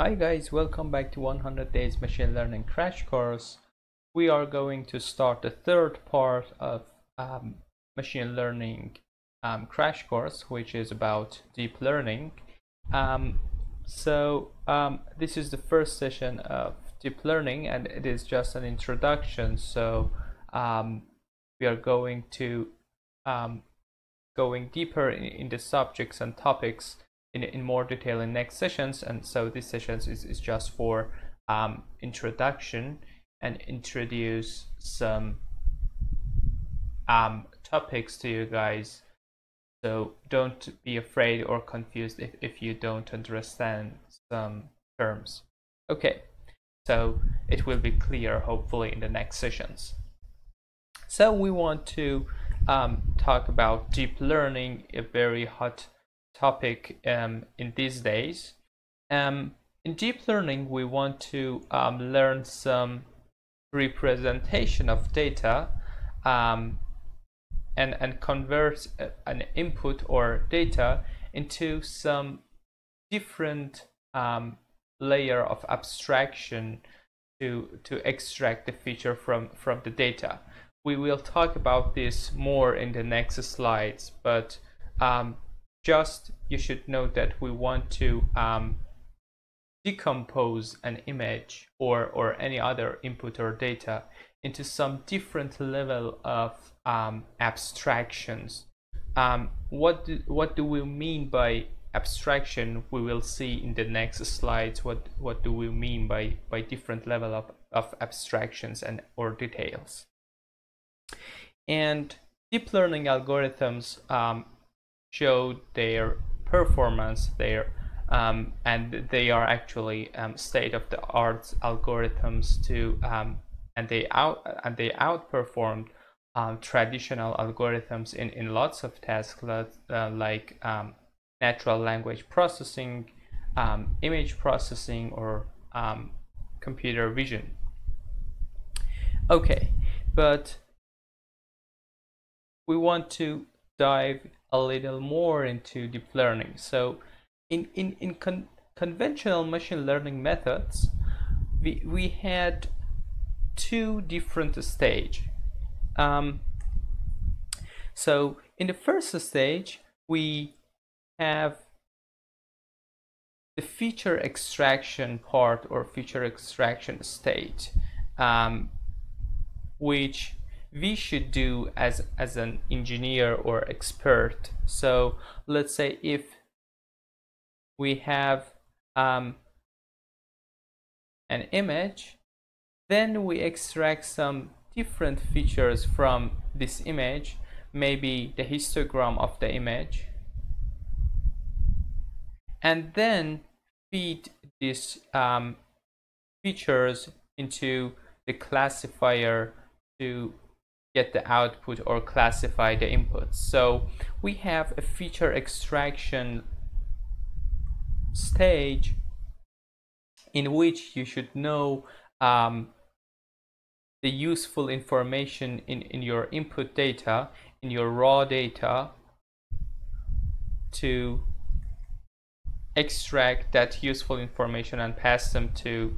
Hi guys, welcome back to 100 Days Machine Learning Crash Course. We are going to start the third part of machine learning crash course, which is about deep learning. This is the first session of deep learning, and it is just an introduction. So we are going to going deeper in the subjects and topics in more detail in next sessions, and so this session is just for introduction and introduce some topics to you guys, so don't be afraid or confused if you don't understand some terms. Okay, so it will be clear hopefully in the next sessions. So we want to talk about deep learning, a very hot topic in these days. In deep learning, we want to learn some representation of data and convert an input or data into some different layer of abstraction to extract the feature from the data. We will talk about this more in the next slides, but just you should know that we want to decompose an image or any other input or data into some different level of abstractions. What do we mean by abstraction? We will see in the next slides what do we mean by different level of abstractions and or details. And deep learning algorithms showed their performance there, and they are actually state-of-the-art algorithms to and they outperformed traditional algorithms in lots of tasks like natural language processing, image processing, or computer vision. Okay, but we want to dive a little more into deep learning. So in conventional machine learning methods, we had two different stages. So in the first stage, we have the feature extraction part or feature extraction state, which we should do as an engineer or expert. So let's say if we have an image, then we extract some different features from this image, maybe the histogram of the image, and then feed these features into the classifier to get the output or classify the inputs. So we have a feature extraction stage in which you should know the useful information in your input data, in your raw data, to extract that useful information and pass them to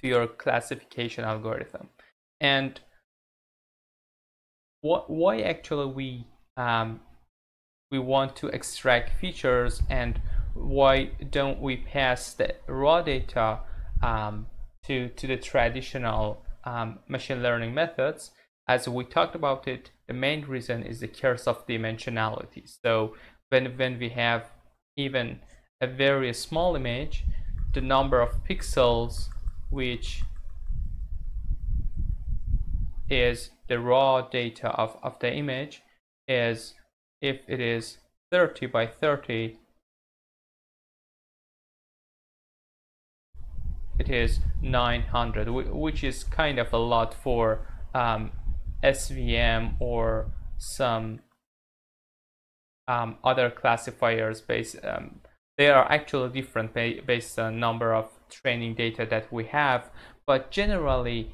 your classification algorithm. And why actually we want to extract features, and why don't we pass the raw data to the traditional machine learning methods? As we talked about it, the main reason is the curse of dimensionality. So when we have even a very small image, the number of pixels, which is the raw data of the image, is, if it is 30 by 30, it is 900, which is kind of a lot for SVM or some other classifiers based. They are actually different based on number of training data that we have, but generally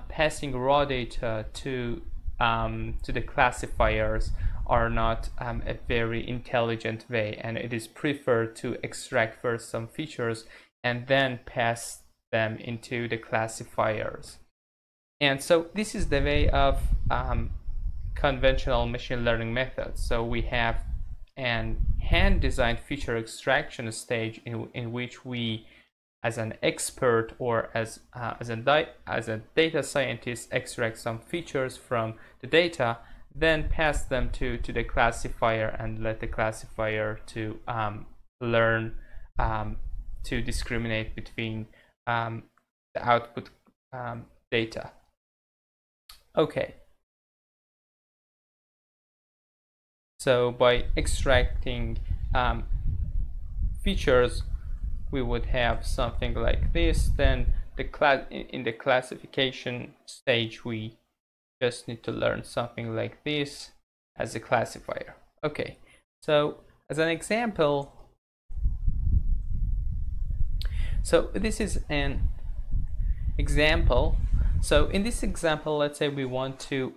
passing raw data to the classifiers are not a very intelligent way, and it is preferred to extract first some features and then pass them into the classifiers. And so this is the way of conventional machine learning methods. So we have an hand-designed feature extraction stage in which we, as an expert or as a data scientist, extract some features from the data, then pass them to the classifier and let the classifier to learn to discriminate between the output data. Okay. So by extracting features, we would have something like this. Then in the classification stage, we just need to learn something like this as a classifier. Okay, so as an example, so this is an example. So in this example, let's say we want to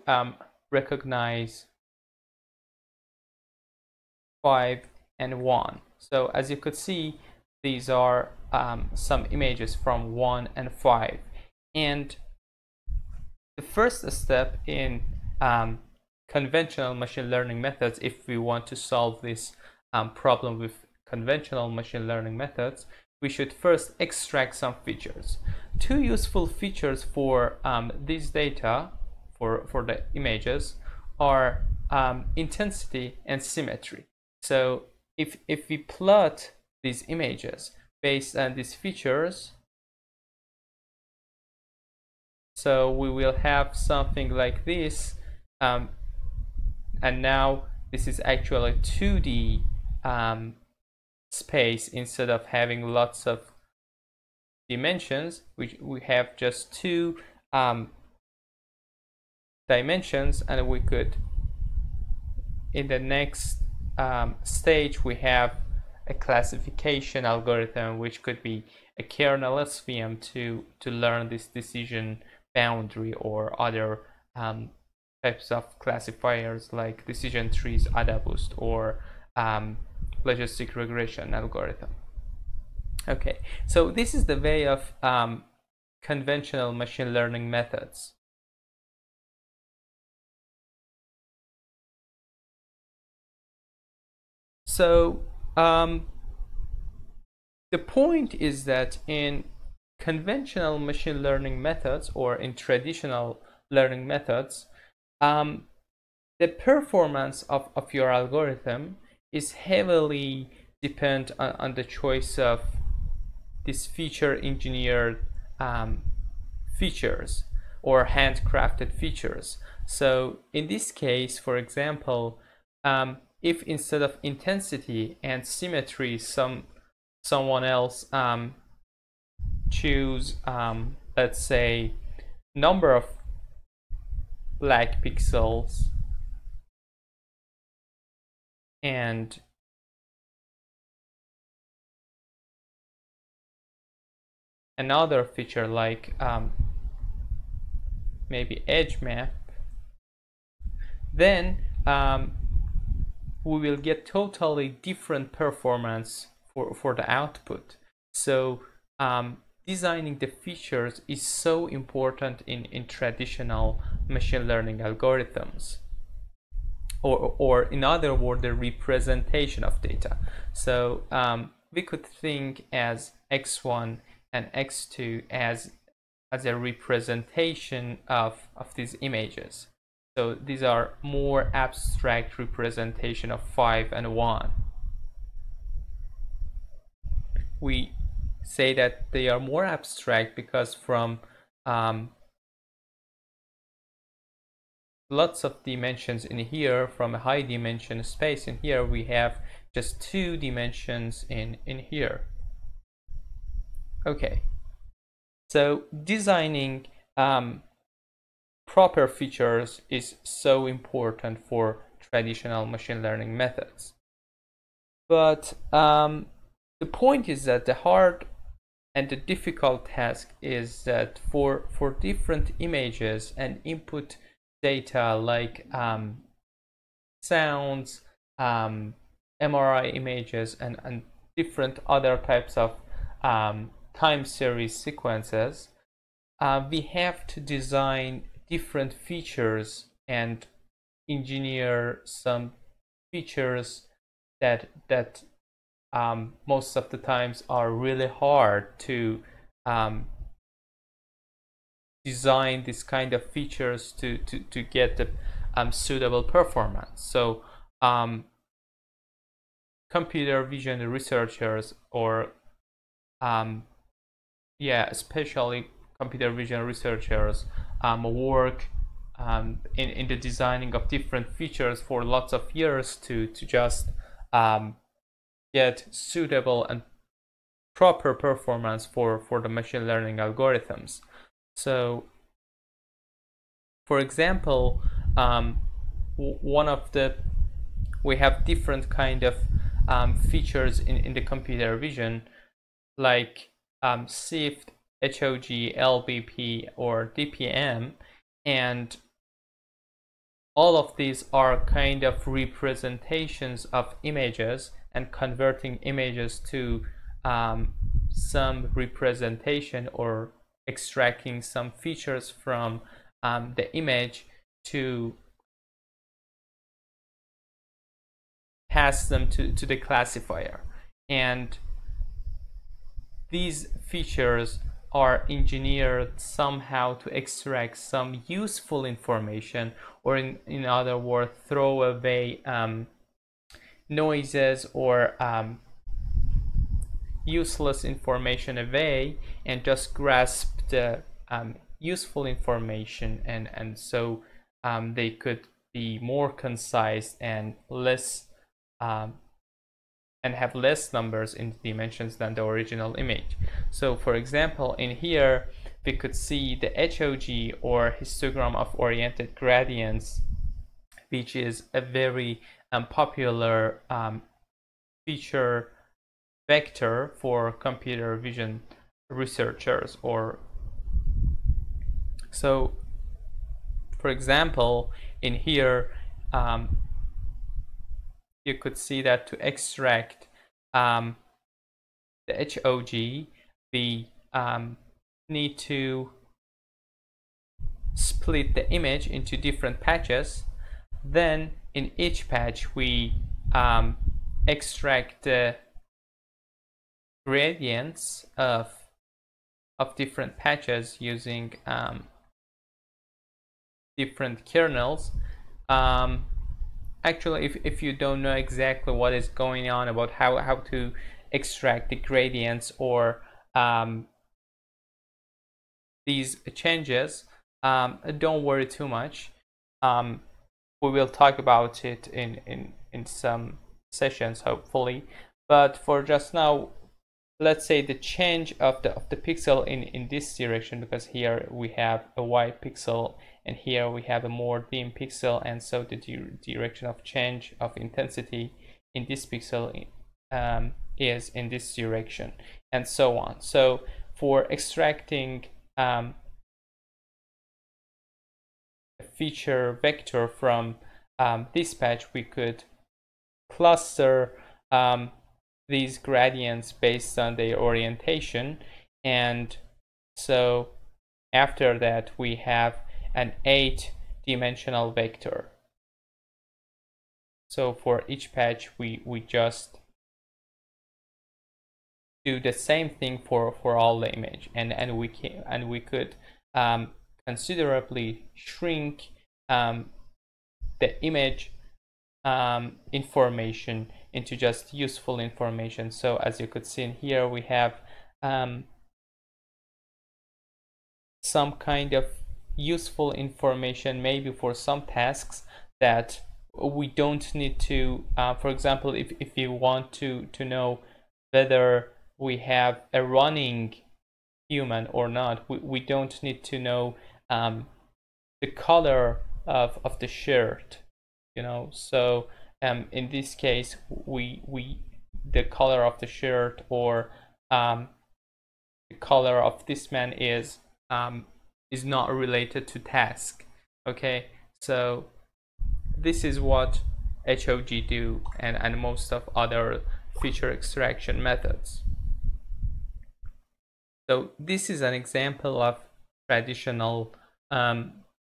recognize 5 and 1. So as you could see, these are some images from 1 and 5. And the first step in conventional machine learning methods, if we want to solve this problem with conventional machine learning methods, we should first extract some features. Two useful features for this data, for the images, are intensity and symmetry. So if we plot these images based on these features, so we will have something like this, and now this is actually 2D space instead of having lots of dimensions. We have just 2 dimensions, and we could, in the next stage, we have a classification algorithm which could be a kernel SVM to learn this decision boundary or other types of classifiers like decision trees, AdaBoost, or logistic regression algorithm. Okay, so this is the way of conventional machine learning methods. So the point is that in conventional machine learning methods, or in traditional learning methods, the performance of your algorithm is heavily dependent on the choice of these feature engineered features or handcrafted features. So in this case, for example, if instead of intensity and symmetry, someone else choose, let's say, number of black pixels and another feature like maybe edge map, then we will get totally different performance for the output. So designing the features is so important in traditional machine learning algorithms, or in other words, the representation of data. So we could think as x1 and x2 as a representation of these images. So these are more abstract representation of 5 and 1. We say that they are more abstract because from lots of dimensions in here, from a high dimension space in here, we have just 2 dimensions in here. Okay, so designing proper features is so important for traditional machine learning methods. But the point is that the hard and the difficult task is that for different images and input data like sounds, MRI images, and different other types of time series sequences, we have to design different features and engineer some features that most of the times are really hard to design this kind of features to get the suitable performance. So computer vision researchers, or especially computer vision researchers, work in the designing of different features for lots of years to just get suitable and proper performance for the machine learning algorithms. So, for example, we have different kind of features in the computer vision, like SIFT, HOG, LBP, or DPM, and all of these are kind of representations of images and converting images to some representation, or extracting some features from the image to pass them to the classifier. And these features are engineered somehow to extract some useful information, or in other words, throw away noises or useless information away, and just grasp the useful information, and so they could be more concise and less and have less numbers in the dimensions than the original image. So for example, in here we could see the HOG, or histogram of oriented gradients, which is a very popular feature vector for computer vision researchers. Or so for example, in here you could see that to extract the HOG, we need to split the image into different patches. Then in each patch we extract the gradients of different patches using different kernels. Actually, if you don't know exactly what is going on about how to extract the gradients or these changes, don't worry too much. We will talk about it in some sessions, hopefully. But for just now, let's say the change of the pixel in this direction, because here we have a white pixel and here we have a more dim pixel, and so the direction of change of intensity in this pixel is in this direction, and so on. So for extracting a feature vector from this patch, we could cluster these gradients based on their orientation, and so after that we have an 8-dimensional vector. So for each patch we just do the same thing for all the image, and we could considerably shrink the image information into just useful information. So as you could see in here, we have some kind of useful information maybe for some tasks that we don't need to, for example, if you want to know whether we have a running human or not, we don't need to know the color of the shirt, you know. So in this case the color of the shirt or the color of this man is not related to task. Okay, so this is what HOG do, and most of other feature extraction methods. So this is an example of traditional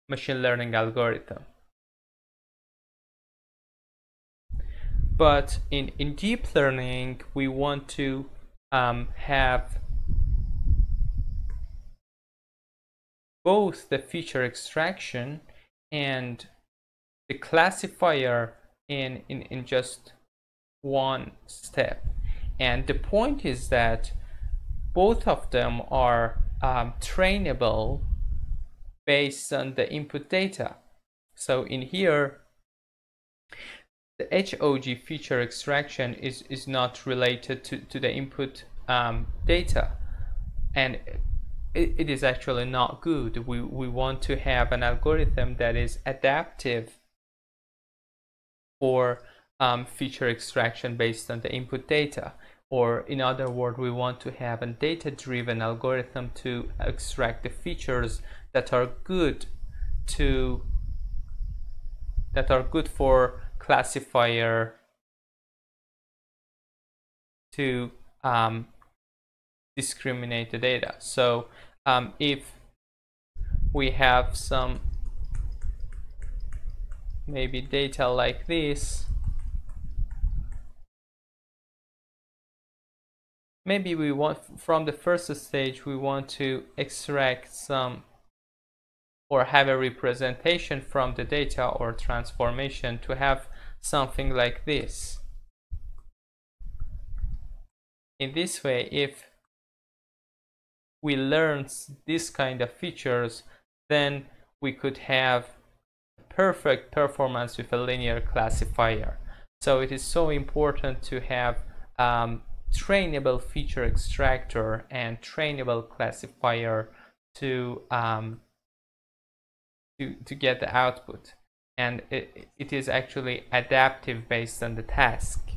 machine learning algorithm. But in deep learning, we want to have both the feature extraction and the classifier in just one step. And the point is that both of them are trainable based on the input data. So in here, the HOG feature extraction is not related to the input data, and it is actually not good. We want to have an algorithm that is adaptive for feature extraction based on the input data. Or in other words, we want to have a data-driven algorithm to extract the features that are good for classifier to discriminate the data. So if we have some maybe data like this, maybe we want, from the first stage, we want to extract some or have a representation from the data or transformation to have something like this. In this way, if we learn this kind of features, then we could have perfect performance with a linear classifier. So it is so important to have trainable feature extractor and trainable classifier to get the output, and it is actually adaptive based on the task.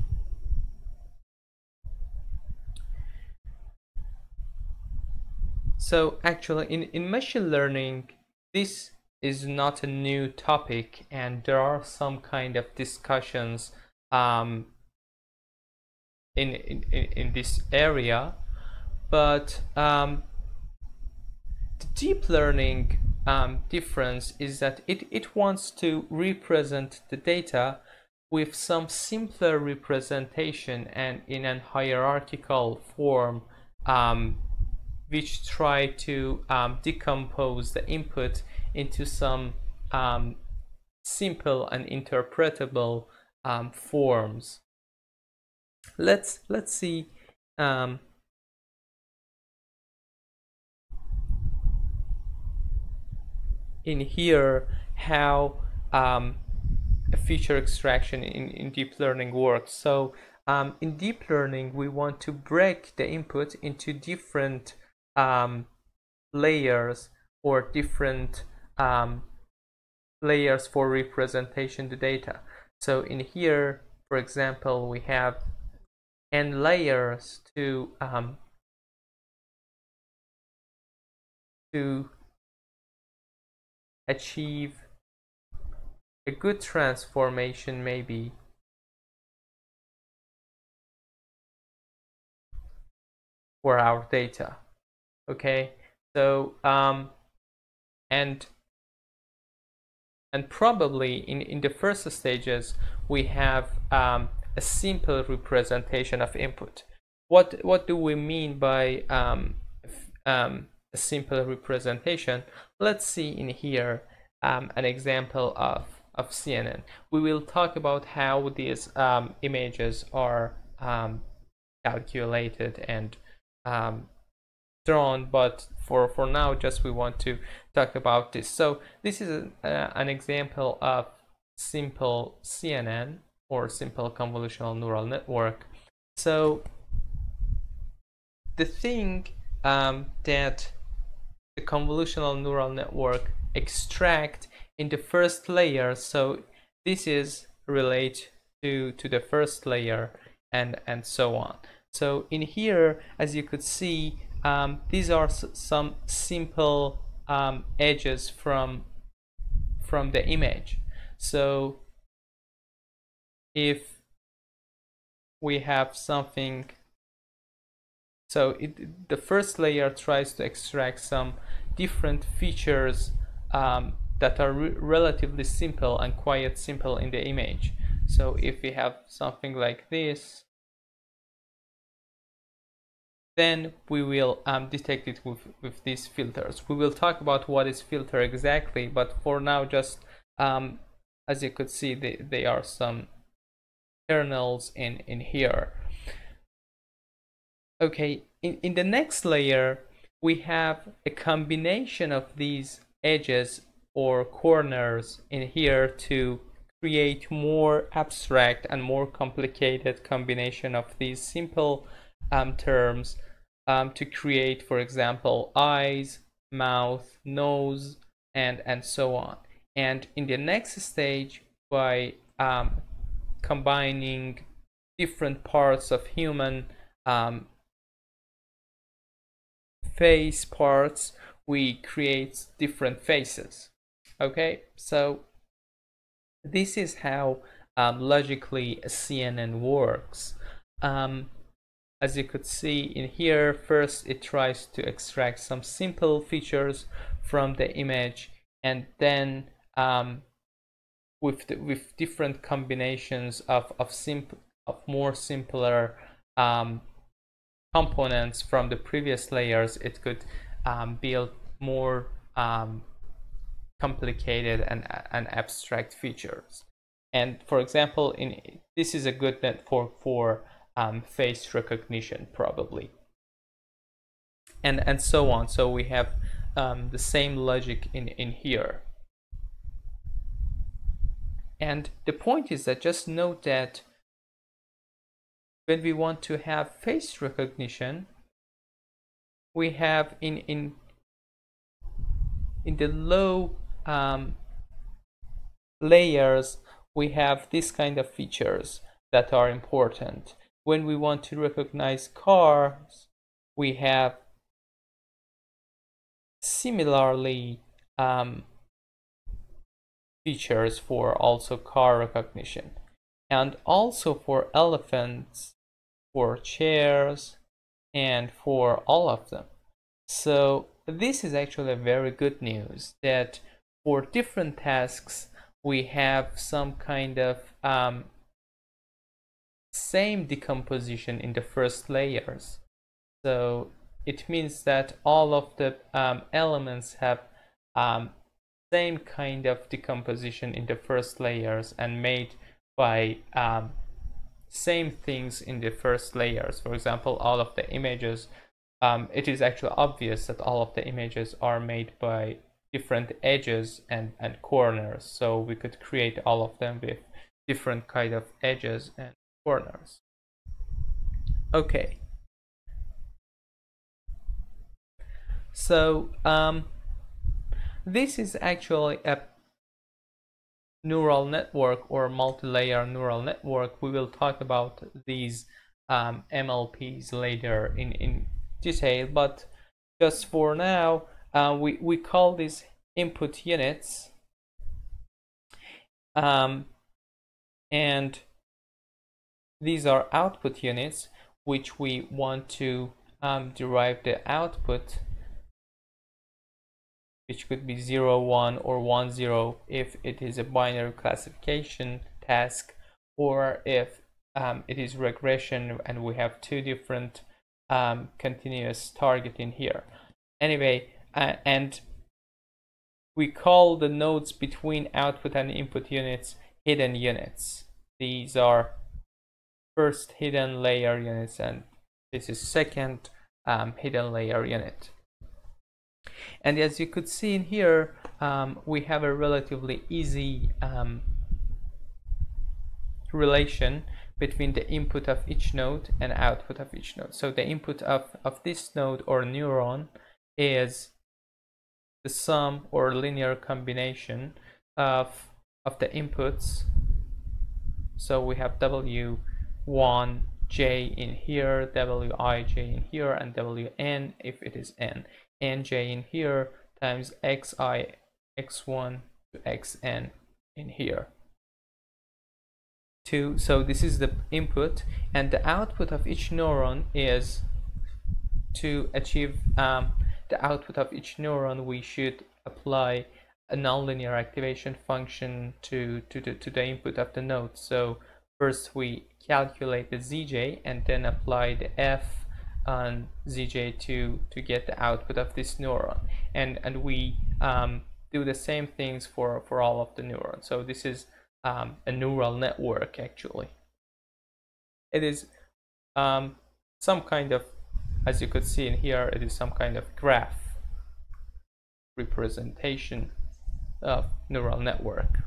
So actually in machine learning, this is not a new topic, and there are some kind of discussions in this area, but the deep learning difference is that it wants to represent the data with some simpler representation and in a hierarchical form, which try to decompose the input into some simple and interpretable forms. Let's see in here how feature extraction in deep learning works. So in deep learning, we want to break the input into different layers or different layers for representation the data. So in here, for example, we have n layers to achieve a good transformation, maybe for our data. Okay, so and probably in the first stages we have a simple representation of input. What do we mean by a simple representation? Let's see in here an example of CNN. We will talk about how these images are calculated and drawn, but for now just we want to talk about this. So this is an example of simple CNN or simple convolutional neural network. So the thing that the convolutional neural network extract in the first layer, so this is relate to the first layer and so on. So in here, as you could see, these are some simple edges from the image. So if we have something, So the first layer tries to extract some different features that are relatively simple and quite simple in the image. So if we have something like this, then we will detect it with these filters. We will talk about what is filter exactly, but for now, just as you could see, they are some kernels in here. Okay, in the next layer, we have a combination of these edges or corners in here to create more abstract and more complicated combination of these simple terms to create, for example, eyes, mouth, nose, and so on. And in the next stage, by combining different parts of human face parts, we create different faces. Okay, so this is how logically a CNN works. As you could see in here, first it tries to extract some simple features from the image, and then with different combinations of more simpler components from the previous layers, it could build more complicated and abstract features. And for example, this is a good network for face recognition, probably, and so on. So we have the same logic in here. And the point is that just note that when we want to have face recognition, we have in the low layers, we have this kind of features that are important. When we want to recognize cars, we have similarly features for also car recognition, and also for elephants, for chairs, and for all of them. So this is actually very good news that for different tasks we have some kind of same decomposition in the first layers. So it means that all of the elements have same kind of decomposition in the first layers and made by same things in the first layers. For example, all of the images, it is actually obvious that all of the images are made by different edges and corners. So we could create all of them with different kind of edges and corners. Okay. So this is actually a neural network or multi-layer neural network. We will talk about these MLPs later in detail, but just for now, we call these input units, and these are output units, which we want to derive the output, which could be 0, 1 or 1, 0 if it is a binary classification task, or if it is regression and we have two different continuous target in here. Anyway, and we call the nodes between output and input units hidden units. These are first hidden layer units, and this is second hidden layer unit. And as you could see in here, we have a relatively easy relation between the input of each node and output of each node. So the input of this node or neuron is the sum or linear combination of the inputs. So we have W1 j in here, Wij in here, and Wn if it is n, nj in here times xi x1 to xn in here. So this is the input, and the output of each neuron is to achieve the output of each neuron, we should apply a nonlinear activation function to the input of the node. So first we calculate the zj and then apply the f on zj to get the output of this neuron, and we do the same things for all of the neurons. So this is a neural network. Actually, it is some kind of, as you could see in here, it is some kind of graph representation of neural network.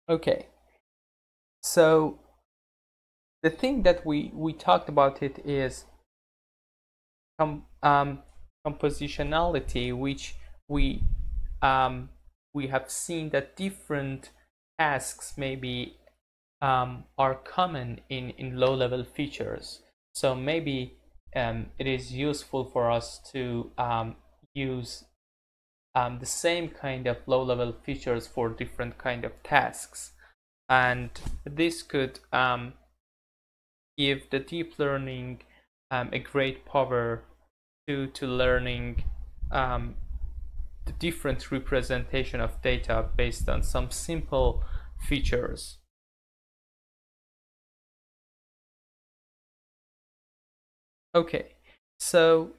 Okay, so the thing that we talked about it is compositionality, which we have seen that different tasks maybe are common in low-level features. So maybe it is useful for us to use the same kind of low-level features for different kind of tasks, and this could give the deep learning a great power to learning the different representation of data based on some simple features. Okay, so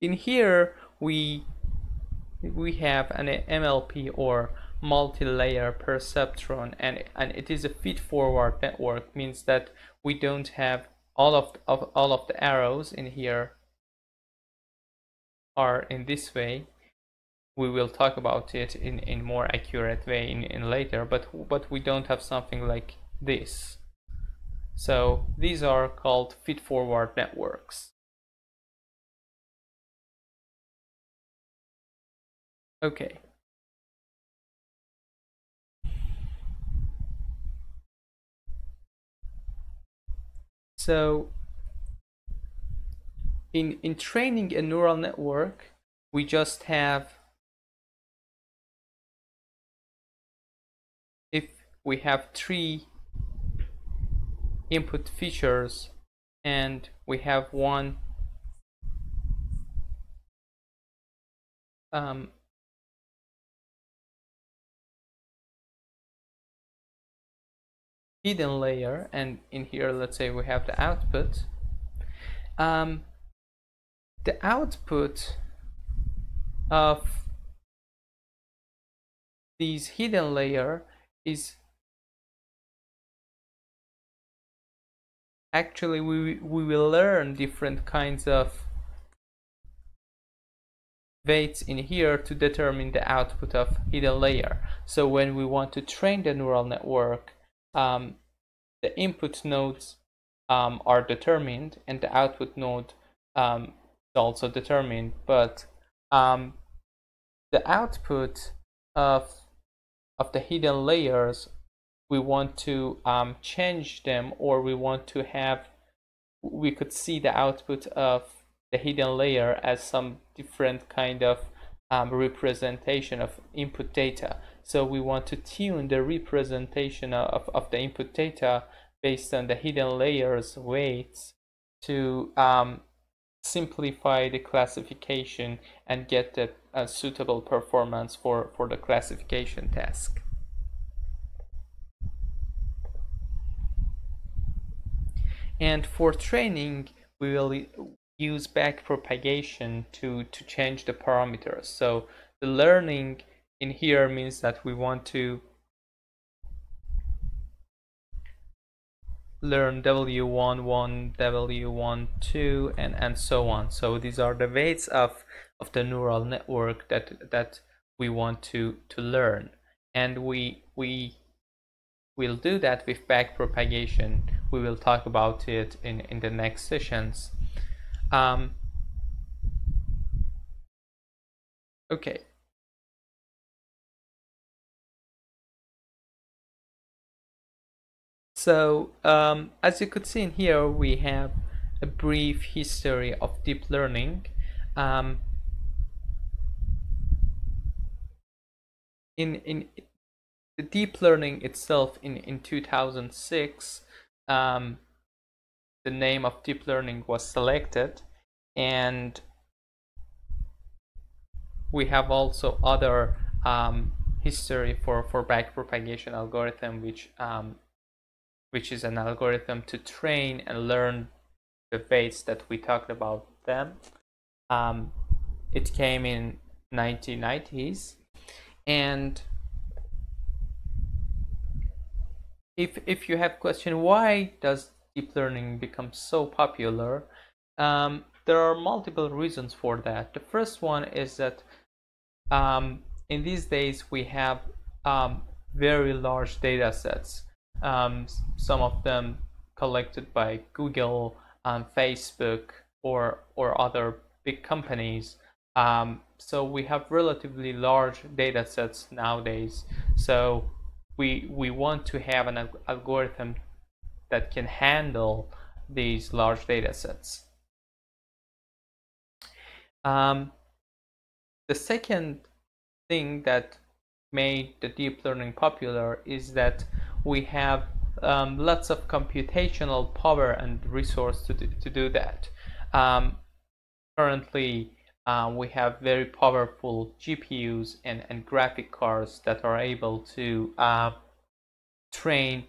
in here we have an MLP, or multi-layer perceptron, and it is a feed-forward network. Means that we don't have all of the arrows in here are in this way. We will talk about it in more accurate way in later, but we don't have something like this. So these are called feed-forward networks. Okay. So in training a neural network, we just have, if we have 3 input features and we have one hidden layer, and in here let's say we have the output, the output of these hidden layer is actually we will learn different kinds of weights in here to determine the output of hidden layer. So when we want to train the neural network, the input nodes are determined and the output node is also determined, but the output of the hidden layers, we want to change them, or we want to have, we could see the output of the hidden layer as some different kind of representation of input data. So we want to tune the representation of the input data based on the hidden layers weights to simplify the classification and get the suitable performance for the classification task. And for training, we will use backpropagation to change the parameters. So the learning in here means that we want to learn W11, W12, and so on. So these are the weights of the neural network that we want to learn, and we will do that with backpropagation. We will talk about it in the next sessions. Okay. So as you could see in here, we have a brief history of deep learning. In the deep learning itself in 2006, the name of deep learning was selected, and we have also other history for backpropagation algorithm, which is an algorithm to train and learn the weights that we talked about them. It came in 1990s, and if you have question why does deep learning become so popular, there are multiple reasons for that. The first one is that in these days we have very large data sets, some of them collected by Google, Facebook, or other big companies. So we have relatively large data sets nowadays. So we want to have an algorithm that can handle these large data sets. The second thing that made the deep learning popular is that we have lots of computational power and resource to do that. Currently, we have very powerful GPUs and graphic cards that are able to train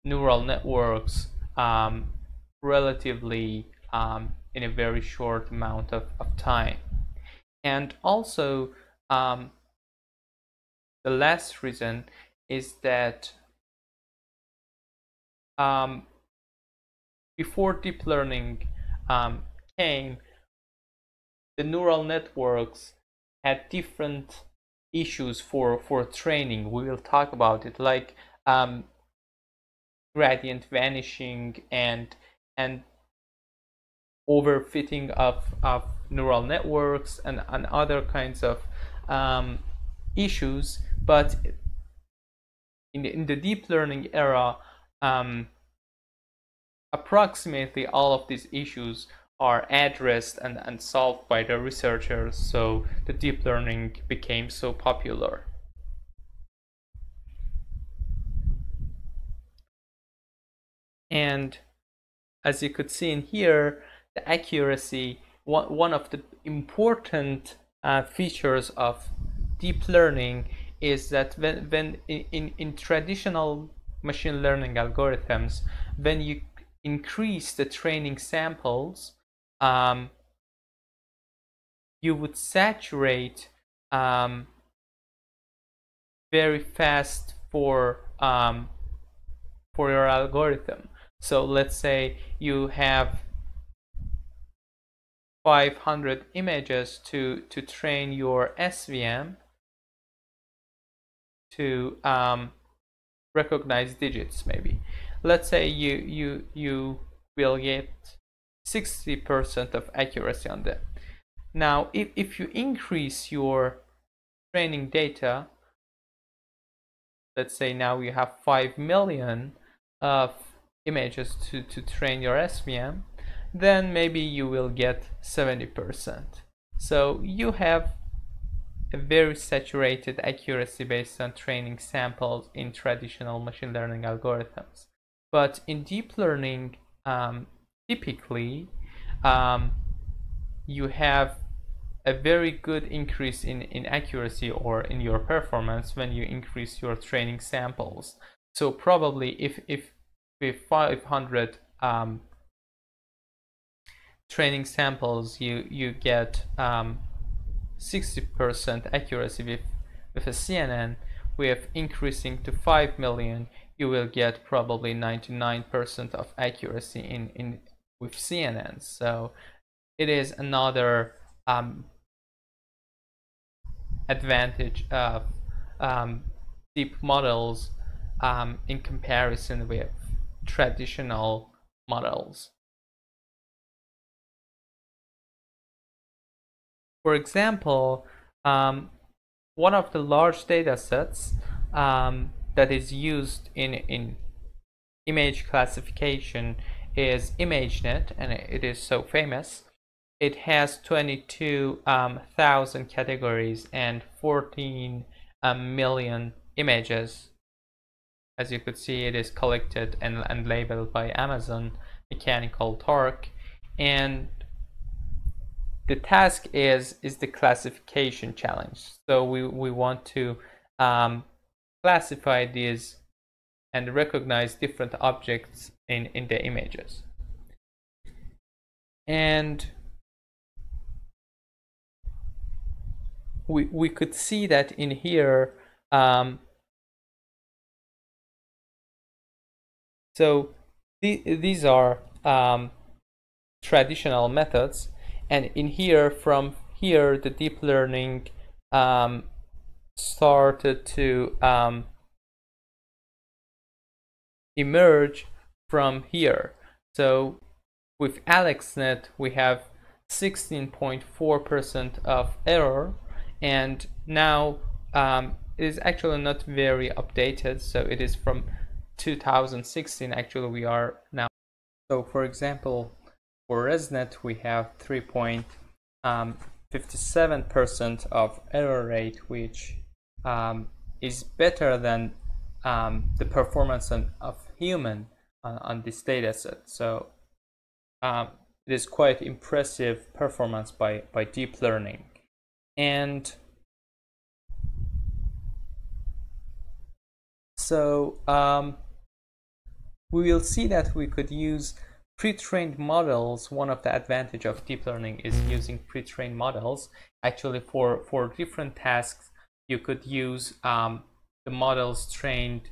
neural networks relatively in a very short amount of time. And also, the last reason is that before deep learning came, the neural networks had different issues for training. We will talk about it, like gradient vanishing and overfitting of neural networks and other kinds of issues. But in the deep learning era, approximately all of these issues are addressed and solved by the researchers, so the deep learning became so popular. And as you could see in here, the accuracy, one of the important features of deep learning is that when in traditional machine learning algorithms, when you increase the training samples, you would saturate very fast for your algorithm. So let's say you have 500 images to train your SVM to recognize digits. Maybe let's say you will get 60% of accuracy on them. Now if you increase your training data, let's say now you have 5 million of images to train your SVM, then maybe you will get 70%. So you have a very saturated accuracy based on training samples in traditional machine learning algorithms. But in deep learning, typically you have a very good increase in accuracy or in your performance when you increase your training samples. So probably if with 500 training samples you get 60% accuracy with a CNN, with increasing to 5 million you will get probably 99% of accuracy in with CNNs. So it is another advantage of deep models in comparison with traditional models. For example, one of the large data sets that is used in image classification is ImageNet, and it is so famous. It has 22,000 categories and 14 million images. As you could see, it is collected and labeled by Amazon Mechanical Turk, and the task is the classification challenge. So we want to classify these and recognize different objects in the images. And we could see that in here. So these are traditional methods, and in here, from here, the deep learning started to emerge from here. So with AlexNet, we have 16.4% of error, and now it is actually not very updated, so it is from 2016. Actually, we are now. So for example, for ResNet, we have 3.57% of error rate, which is better than the performance of human on this data set. So it is quite impressive performance by deep learning. And so we will see that we could use pre-trained models. One of the advantage of deep learning is using pre-trained models. Actually, for different tasks, you could use the models trained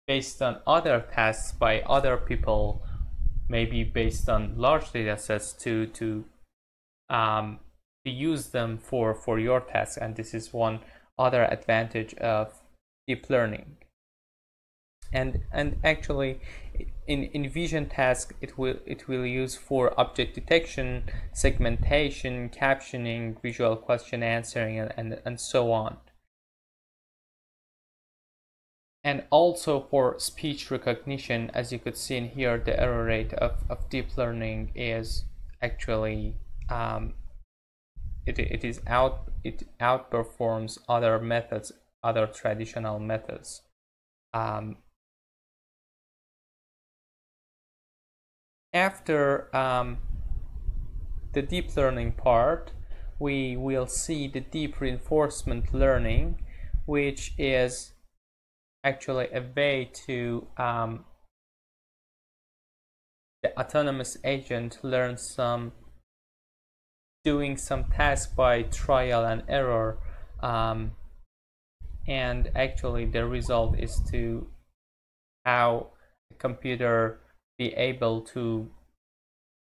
based on other tasks by other people, maybe based on large data sets to use them for your task. And this is one other advantage of deep learning. And actually, in vision task, it will use for object detection, segmentation, captioning, visual question answering, and so on. And also for speech recognition, as you could see in here, the error rate of deep learning is actually it outperforms other methods, other traditional methods. After the deep learning part, we will see the deep reinforcement learning, which is actually a way to the autonomous agent learn doing some task by trial and error, and actually the result is to how the computer be able to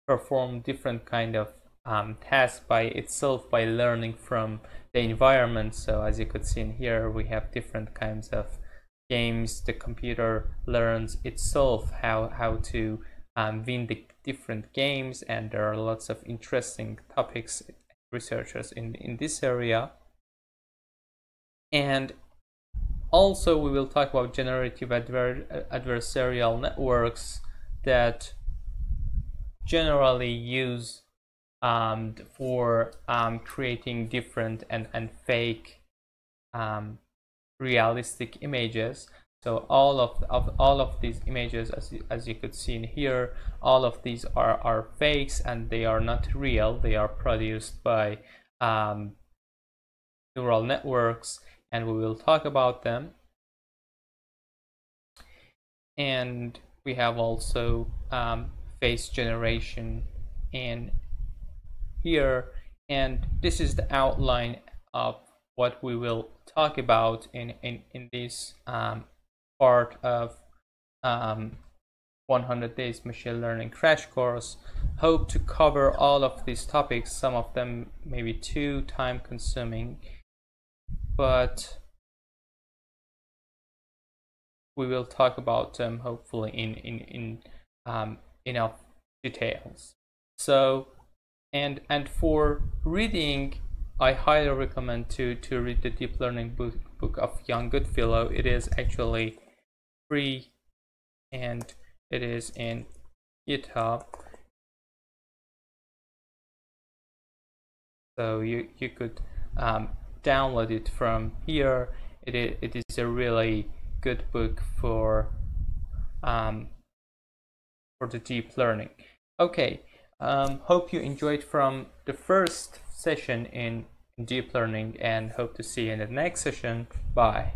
perform different kind of tasks by itself by learning from the environment. So as you could see in here, we have different kinds of games. The computer learns itself how to win the different games, and there are lots of interesting topics, researchers in this area. And also we will talk about generative adversarial networks that generally use for creating different and fake realistic images. So all of these images, as you could see in here, all of these are fakes, and they are not real. They are produced by neural networks, and we will talk about them. And we have also face generation in here, and this is the outline of what we will talk about in this part of 100 days machine learning crash course. Hope to cover all of these topics. Some of them may be too time consuming, but we will talk about them hopefully in enough details. So and for reading, I highly recommend to read the deep learning book of Young Goodfellow. It is actually free, and it is in GitHub. So you could download it from here. it is a really good book for the deep learning. Okay, hope you enjoyed from the first session in deep learning, and hope to see you in the next session. Bye.